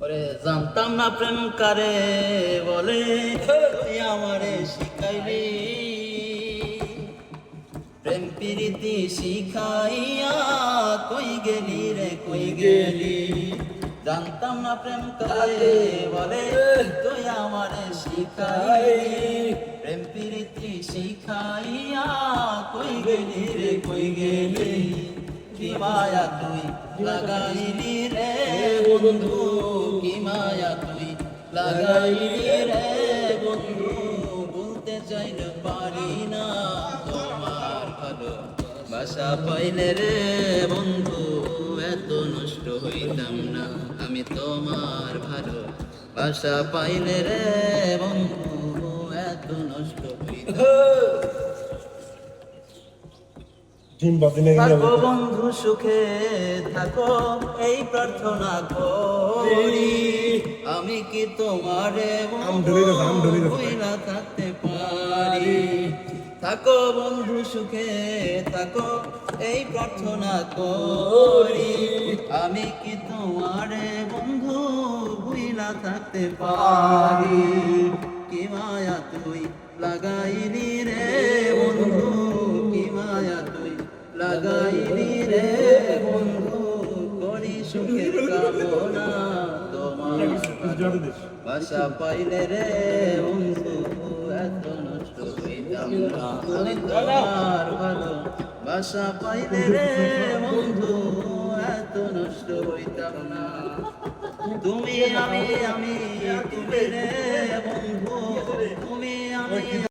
ওরে জানতাম না প্রেম কারে বলে, তুই আমারে শিখাইলি প্রেম প্রীতি শিখাইয়া, কই গেলি রে কই গেলি। জানতাম না প্রেম কারে বলে, তুই আমারে শিখাইলি প্রেম প্রীতি শিখাইয়া, কই গেলি রে কই গেলি। কি মায়া তুই লাগাইলি রে বন্ধু, কি মায়া তুই লাগাইলি রে বন্ধু, বলতে চাইলে পারি না তোমার ভালো বাসা পাইলে রে বন্ধু, এত নষ্ট হইতাম না আমি তোমার ভালো বাসা পাইলে রে বন্ধু, এত নষ্ট হইতাম। থাকো বন্ধু সুখে থাকো, এই প্রার্থনা করি, আমি কি তোমারে ভুইলা থাকতে পারি। থাকো বন্ধু সুখে থাকো, এই প্রার্থনা করি, আমি কি তোমারে বন্ধু ভুইলা থাকতে পারি। কি মায়া তুই লাগাইলি রে বন্ধু, কি মায়া তুই লাগাইলি রে বন্ধু, করি সুখের কামনা তোমার বাসা পাইলে রে বন্ধু, এত নষ্ট হইতাম না আমি তোমার ভালো বাসা পাইলে রে বন্ধু, এত নষ্ট হইতাম না। তুমি আমি তুমি রে বন্ধু, তুমি আমি।